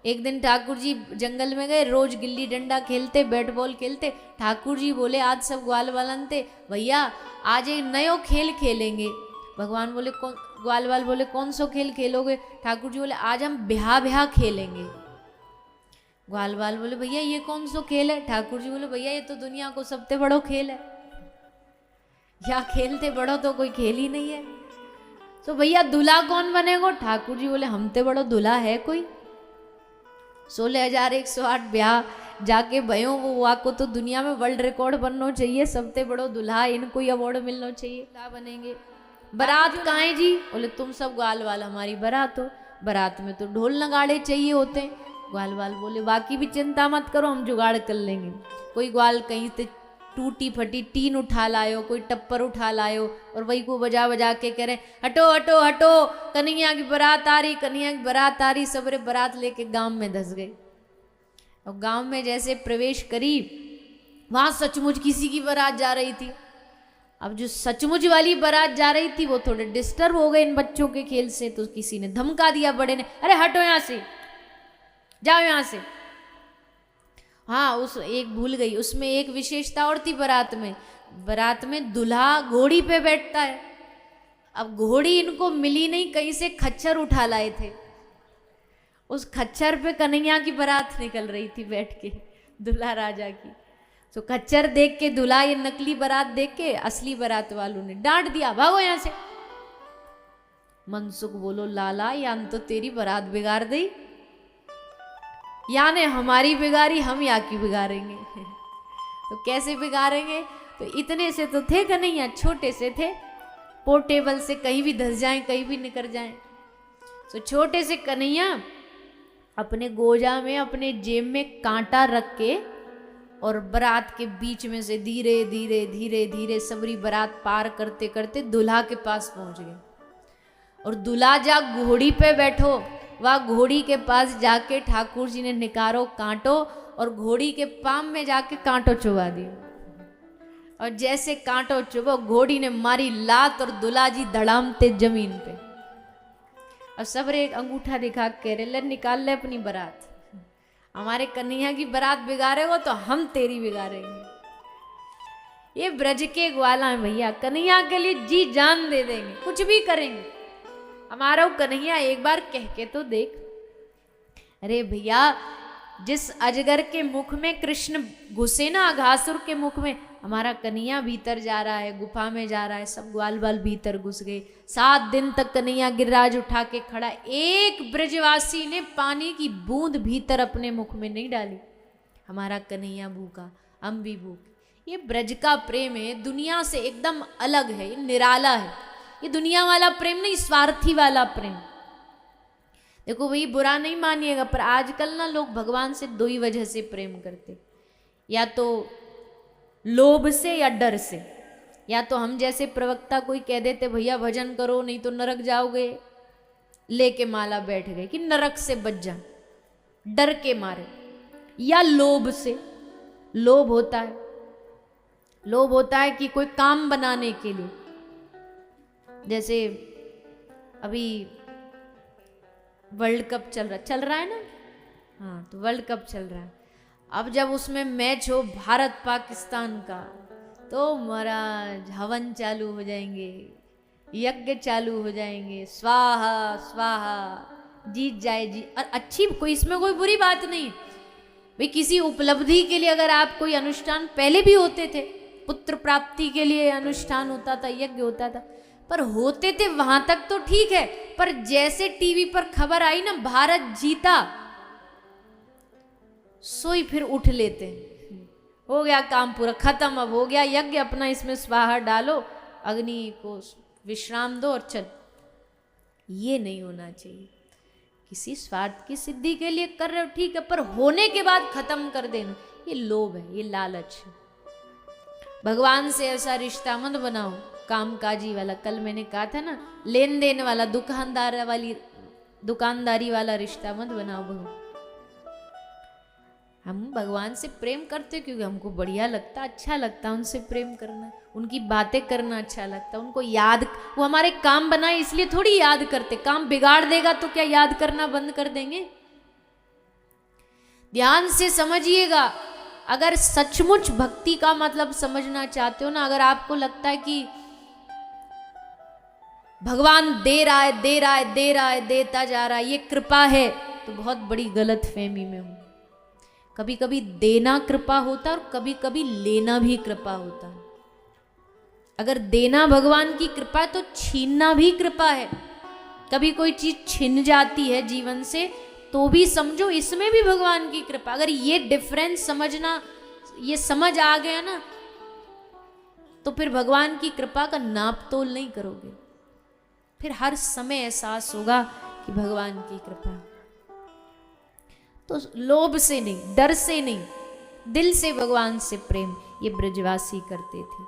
एक दिन ठाकुर जी जंगल में गए, रोज गिल्ली डंडा खेलते, बैट बॉल खेलते। ठाकुर जी बोले आज सब ग्वाल वालन थे, भैया आज एक नयो खेल खेलेंगे। भगवान बोले कौन? ग्वाल वाल बोले कौन सो खेल खेलोगे? ठाकुर जी बोले आज हम ब्याह ब्याह खेलेंगे। ग्वाल वाल बोले भैया ये कौन सो खेल है? ठाकुर जी बोले भैया ये तो दुनिया को सबसे बड़ो खेल है, या खेलते बड़ो तो कोई खेल ही नहीं है। तो भैया दूल्हा कौन बनेगो? ठाकुर जी बोले हमते बड़ो दूल्हा है कोई? 16,108 ब्याह जाके भयो, वो वाको तो दुनिया में वर्ल्ड रिकॉर्ड बनना चाहिए, सबसे बड़ो दूल्हा, इनको ही अवार्ड मिलना चाहिए। क्या बनेंगे? बारात कहाँ है जी? बोले तुम सब ग्वाल वाल हमारी बारात हो, बारात में तो ढोल नगाड़े चाहिए होते हैं। ग्वाल वाल बोले बाकी भी चिंता मत करो, हम जुगाड़ कर लेंगे। कोई ग्वाल कहीं से टूटी फटी टीन उठा लायो, कोई टप्पर उठा लायो, और वही को बजा बजा के कह रहे हटो हटो हटो, कन्हैया की बारात आ रही, कन्हैया की बारात आ रही। सबरे बारात लेके गांव में धस गए। और गांव में जैसे प्रवेश करी, वहां सचमुच किसी की बारात जा रही थी। अब जो सचमुच वाली बारात जा रही थी वो थोड़े डिस्टर्ब हो गए इन बच्चों के खेल से, तो किसी ने धमका दिया बड़े ने, अरे हटो यहां से, जाओ यहां से। हाँ उस एक भूल गई, उसमें एक विशेषता और थी बारात में। बारात में दूल्हा घोड़ी पे बैठता है। अब घोड़ी इनको मिली नहीं, कहीं से खच्चर उठा लाए थे। उस खच्चर पे कन्हैया की बारात निकल रही थी बैठ के, दूल्हा राजा की। तो खच्चर देख के दूल्हा, ये नकली बारात देख के असली बारात वालों ने डांट दिया, भागो यहां से। मनसुख बोलो लाला यान तो तेरी बारात बिगाड़ दी, या ने हमारी बिगाड़ी, हम या की बिगाड़ेंगे। तो कैसे बिगाड़ेंगे? तो इतने से तो थे कन्हैया, छोटे से थे, पोर्टेबल से कहीं भी धस जाएं, कहीं भी निकल जाएं। तो छोटे से कन्हैया अपने गोजा में, अपने जेब में कांटा रख के, और बारात के बीच में से धीरे धीरे धीरे धीरे सबरी बारात पार करते करते दूल्हा के पास पहुंच गए। और दूल्हा जा घोड़ी पे बैठो, वह घोड़ी के पास जाके ठाकुर जी ने निकारो कांटो, और घोड़ी के पाम में जाके कांटो चुभा दिया। और जैसे कांटो चुभो, घोड़ी ने मारी लात, और दूल्हा जी धड़ामते जमीन पे। और सब एक अंगूठा दिखा के रहे, ले निकाल ले अपनी बारात, हमारे कन्हैया की बारात बिगाड़ेगो तो हम तेरी बिगाड़ेंगे। ये ब्रज के ग्वाला है भैया, कन्हैया के लिए जी जान दे देंगे, कुछ भी करेंगे। हमारा कन्हैया एक बार कह के तो देख। अरे भैया जिस अजगर के मुख में कृष्ण घुसे ना, अघासुर के मुख में, हमारा कन्हैया भीतर जा रहा है, गुफा में जा रहा है, सब ग्वाल बाल भीतर घुस गए। 7 दिन तक कन्हैया गिरिराज उठा के खड़ा, एक ब्रजवासी ने पानी की बूंद भीतर अपने मुख में नहीं डाली। हमारा कन्हैया भूखा, हम भी भूखे। ये ब्रज का प्रेम है, दुनिया से एकदम अलग है, ये निराला है। ये दुनिया वाला प्रेम नहीं, स्वार्थी वाला प्रेम। देखो भाई बुरा नहीं मानिएगा, पर आजकल ना लोग भगवान से 2 ही वजह से प्रेम करते, या तो लोभ से या डर से। या तो हम जैसे प्रवक्ता कोई कह देते भैया भजन करो नहीं तो नरक जाओगे, लेके माला बैठ गए कि नरक से बच जा, डर के मारे। या लोभ से, लोभ होता है, लोभ होता है कि कोई काम बनाने के लिए, जैसे अभी वर्ल्ड कप चल रहा है ना, हाँ तो वर्ल्ड कप चल रहा है। अब जब उसमें मैच हो भारत पाकिस्तान का, तो महाराज हवन चालू हो जाएंगे, यज्ञ चालू हो जाएंगे, स्वाहा स्वाहा, जीत जाए जी। और अच्छी कोई, इसमें कोई बुरी बात नहीं भाई। किसी उपलब्धि के लिए अगर आप कोई अनुष्ठान, पहले भी होते थे, पुत्र प्राप्ति के लिए अनुष्ठान होता था, यज्ञ होता था, पर होते थे वहां तक तो ठीक है। पर जैसे टीवी पर खबर आई ना भारत जीता, सोई फिर उठ लेते, हो गया काम पूरा खत्म, अब हो गया यज्ञ, अपना इसमें स्वाहा डालो, अग्नि को विश्राम दो और चल। ये नहीं होना चाहिए। किसी स्वार्थ की सिद्धि के लिए कर रहे हो ठीक है, पर होने के बाद खत्म कर देना, ये लोभ है, ये लालच है। भगवान से ऐसा रिश्ता मत बनाओ कामकाजी वाला। कल मैंने कहा था ना, लेन देन वाला, दुकानदारी वाला रिश्ता मत बनाओ। हम भगवान से प्रेम करते क्योंकि हमको बढ़िया लगता, अच्छा लगता उनसे प्रेम करना, उनकी बातें करना अच्छा लगता, उनको याद, वो हमारे काम बनाए इसलिए थोड़ी याद करते। काम बिगाड़ देगा तो क्या याद करना बंद कर देंगे? ध्यान से समझिएगा। अगर सचमुच भक्ति का मतलब समझना चाहते हो ना, अगर आपको लगता है कि भगवान दे रहा है दे रहा है दे रहा है देता जा रहा है, ये कृपा है, तो बहुत बड़ी गलत फहमी में हूं। कभी कभी देना कृपा होता है और कभी कभी लेना भी कृपा होता है। अगर देना भगवान की कृपा है तो छीनना भी कृपा है। कभी कोई चीज छिन जाती है जीवन से तो भी समझो इसमें भी भगवान की कृपा। अगर ये डिफरेंस समझना, ये समझ आ गया ना, तो फिर भगवान की कृपा का नाप तोल नहीं करोगे। फिर हर समय एहसास होगा कि भगवान की कृपा। तो लोभ से नहीं, डर से नहीं, दिल से भगवान से प्रेम ये ब्रजवासी करते थे।